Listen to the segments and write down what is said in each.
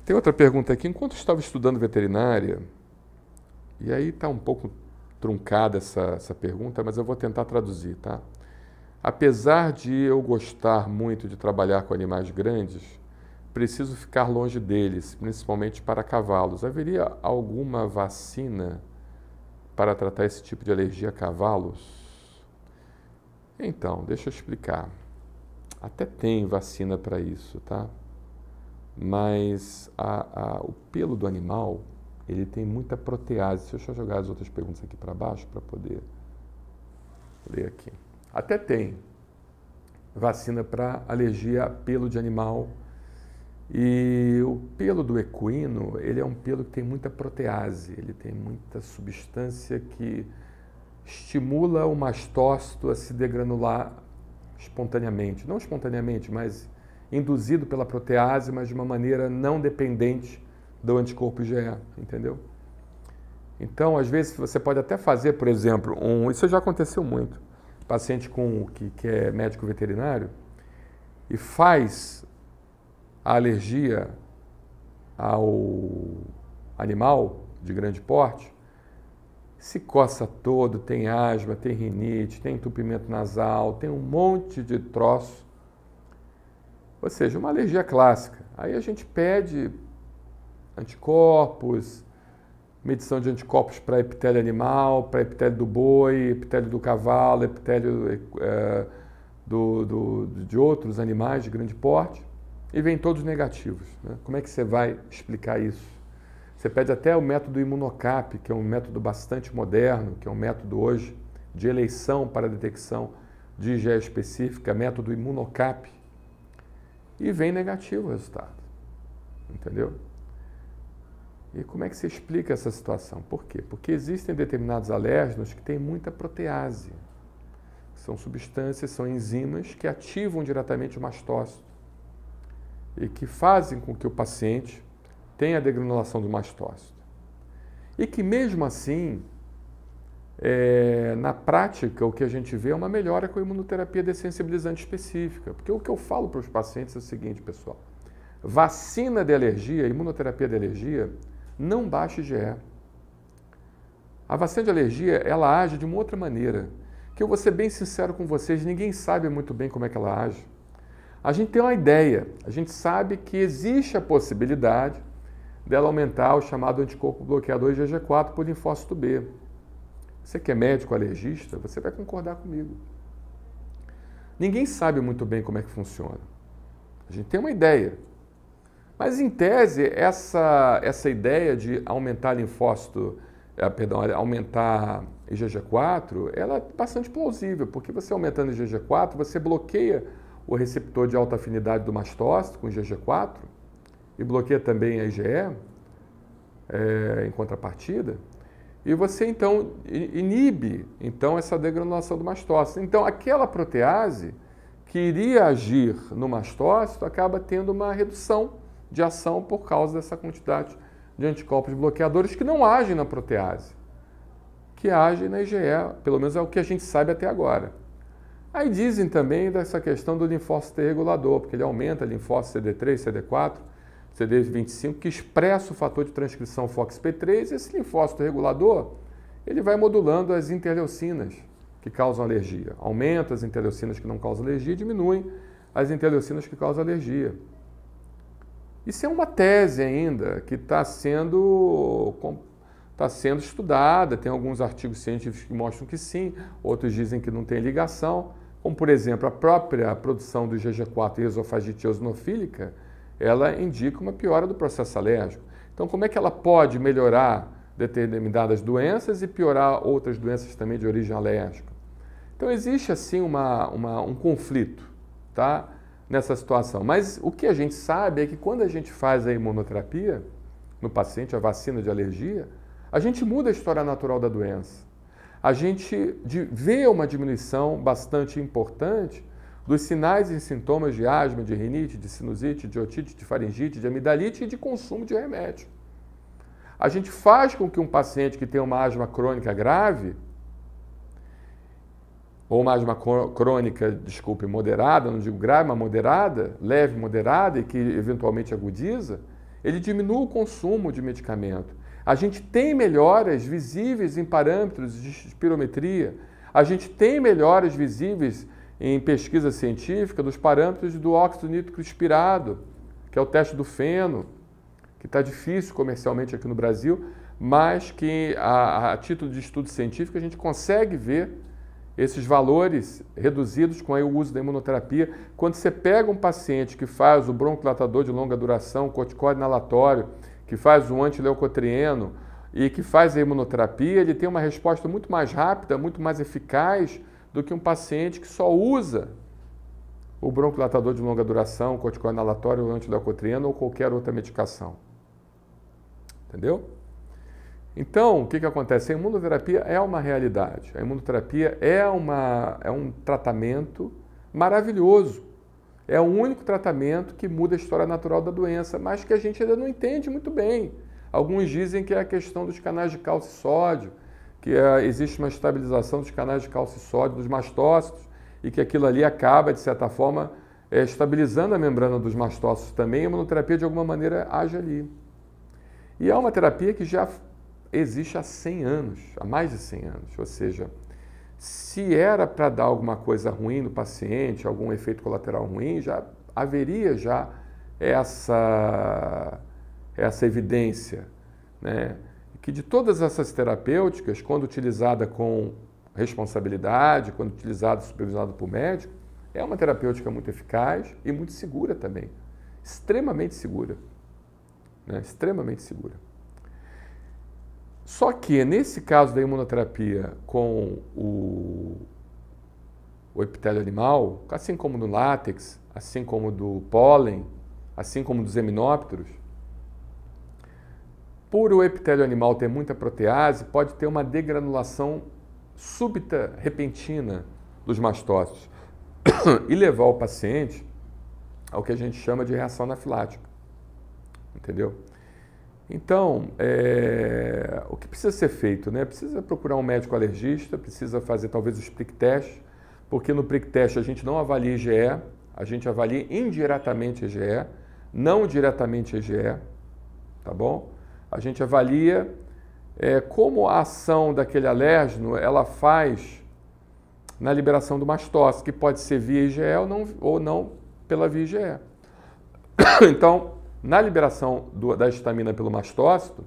Tem outra pergunta aqui. Enquanto eu estava estudando veterinária, e aí está um pouco truncada essa pergunta, mas eu vou tentar traduzir, tá? Apesar de eu gostar muito de trabalhar com animais grandes, preciso ficar longe deles, principalmente para cavalos. Haveria alguma vacina para tratar esse tipo de alergia a cavalos? Então, deixa eu explicar. Até tem vacina para isso, tá? Mas o pelo do animal, ele tem muita protease. Deixa eu jogar as outras perguntas aqui para baixo para poder ler aqui. Até tem vacina para alergia a pelo de animal. E o pelo do equino, ele é um pelo que tem muita protease. Ele tem muita substância que estimula o mastócito a se degranular espontaneamente. Não espontaneamente, mas induzido pela protease, mas de uma maneira não dependente do anticorpo IgE, entendeu? Então, às vezes, você pode até fazer, por exemplo, isso já aconteceu muito, paciente que é médico veterinário e faz a alergia ao animal de grande porte, se coça todo, tem asma, tem rinite, tem entupimento nasal, tem um monte de troço. Ou seja, uma alergia clássica. Aí a gente pede anticorpos, medição de anticorpos para epitélio animal, para epitélio do boi, epitélio do cavalo, epitélio de outros animais de grande porte, e vêm todos negativos, né? Como é que você vai explicar isso? Você pede até o método Imunocap, que é um método bastante moderno, que é um método hoje de eleição para a detecção de IgE específica, método Imunocap, e vem negativo o resultado, entendeu? E como é que você explica essa situação? Por quê? Porque existem determinados alérgenos que têm muita protease. São substâncias, são enzimas que ativam diretamente o mastócito e que fazem com que o paciente tenha a degranulação do mastócito. E que mesmo assim, na prática, o que a gente vê é uma melhora com a imunoterapia dessensibilizante específica. Porque o que eu falo para os pacientes é o seguinte, pessoal. Vacina de alergia, imunoterapia de alergia, não baixa IgE. A vacina de alergia, ela age de uma outra maneira, que eu vou ser bem sincero com vocês, ninguém sabe muito bem como é que ela age. A gente tem uma ideia, a gente sabe que existe a possibilidade dela aumentar o chamado anticorpo bloqueador IgG4 por linfócito B. Você que é médico alergista, você vai concordar comigo. Ninguém sabe muito bem como é que funciona. A gente tem uma ideia. Mas, em tese, essa ideia de aumentar linfócito, aumentar IgG4, ela é bastante plausível, porque você aumentando IgG4, você bloqueia o receptor de alta afinidade do mastócito com IgG4 e bloqueia também a IgE em contrapartida, e você, então, inibe essa degranulação do mastócito. Então, aquela protease que iria agir no mastócito acaba tendo uma redução de ação por causa dessa quantidade de anticorpos bloqueadores que não agem na protease, que agem na IgE, pelo menos é o que a gente sabe até agora. Aí dizem também dessa questão do linfócito T regulador, porque ele aumenta linfócito CD3, CD4, CD25, que expressa o fator de transcrição FOXP3, e esse linfócito regulador, ele vai modulando as interleucinas que causam alergia. Aumenta as interleucinas que não causam alergia e diminui as interleucinas que causam alergia. Isso é uma tese ainda que está sendo estudada, tem alguns artigos científicos que mostram que sim, outros dizem que não tem ligação, como por exemplo a própria produção do IgG4 e esofagite eosinofílica, ela indica uma piora do processo alérgico. Então como é que ela pode melhorar determinadas doenças e piorar outras doenças também de origem alérgica? Então existe assim um conflito, tá? Nessa situação. Mas o que a gente sabe é que quando a gente faz a imunoterapia no paciente, a vacina de alergia, a gente muda a história natural da doença. A gente vê uma diminuição bastante importante dos sinais e sintomas de asma, de rinite, de sinusite, de otite, de faringite, de amidalite e de consumo de remédio. A gente faz com que um paciente que tem uma asma crônica grave, ou uma asma crônica, moderada, não digo grave, mas moderada, leve, moderada e que eventualmente agudiza, ele diminui o consumo de medicamento. A gente tem melhoras visíveis em parâmetros de espirometria, a gente tem melhoras visíveis em pesquisa científica dos parâmetros do óxido nítrico expirado, que é o teste do feno, que está difícil comercialmente aqui no Brasil, mas que a título de estudo científico a gente consegue ver esses valores reduzidos com o uso da imunoterapia. Quando você pega um paciente que faz o broncodilatador de longa duração, corticóide inalatório, que faz o antileucotrieno e que faz a imunoterapia, ele tem uma resposta muito mais rápida, muito mais eficaz do que um paciente que só usa o broncodilatador de longa duração, o corticóide inalatório, o antileucotrieno ou qualquer outra medicação. Entendeu? Então, o que acontece? A imunoterapia é uma realidade. A imunoterapia é um tratamento maravilhoso. É o único tratamento que muda a história natural da doença, mas que a gente ainda não entende muito bem. Alguns dizem que é a questão dos canais de cálcio e sódio, que existe uma estabilização dos canais de cálcio e sódio dos mastócitos e que aquilo ali acaba, de certa forma, estabilizando a membrana dos mastócitos também. A imunoterapia, de alguma maneira, age ali. E é uma terapia que já existe há 100 anos, há mais de 100 anos. Ou seja, se era para dar alguma coisa ruim no paciente, algum efeito colateral ruim, já haveria já essa evidência, né? Que de todas essas terapêuticas, quando utilizada com responsabilidade, quando utilizada supervisionada por médico, é uma terapêutica muito eficaz e muito segura também. Extremamente segura. Né? Extremamente segura. Só que, nesse caso da imunoterapia com o epitélio animal, assim como no látex, assim como do pólen, assim como dos eminópteros, por o epitélio animal ter muita protease, pode ter uma degranulação súbita, repentina dos mastócitos e levar o paciente ao que a gente chama de reação anafilática. Entendeu? Então, o que precisa ser feito? Né? Precisa procurar um médico alergista, precisa fazer talvez os prick test, porque no prick test a gente não avalia IgE, a gente avalia indiretamente IgE, não diretamente IgE, tá bom? A gente avalia como a ação daquele alérgeno ela faz na liberação do mastócito, que pode ser via IgE ou não pela via IgE. Então, na liberação da histamina pelo mastócito,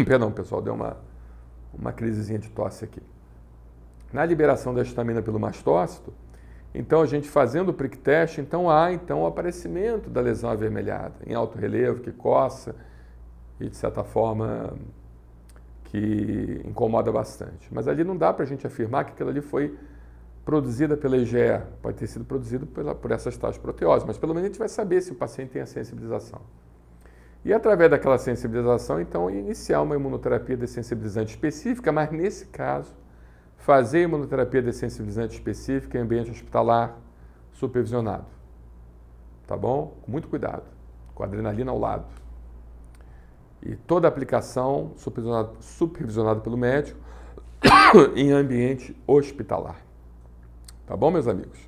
perdão, pessoal, deu uma crisezinha de tosse aqui. Na liberação da histamina pelo mastócito, então a gente fazendo o prick test, então há o aparecimento da lesão avermelhada, em alto relevo, que coça e de certa forma que incomoda bastante. Mas ali não dá para a gente afirmar que aquilo ali foi produzida pela IgE, pode ter sido produzido por essas tais proteoses, mas pelo menos a gente vai saber se o paciente tem a sensibilização. E através daquela sensibilização, então, iniciar uma imunoterapia dessensibilizante específica, mas nesse caso, fazer imunoterapia dessensibilizante específica em ambiente hospitalar supervisionado. Tá bom? Com muito cuidado, com a adrenalina ao lado. E toda a aplicação supervisionada pelo médico em ambiente hospitalar. Tá bom, meus amigos?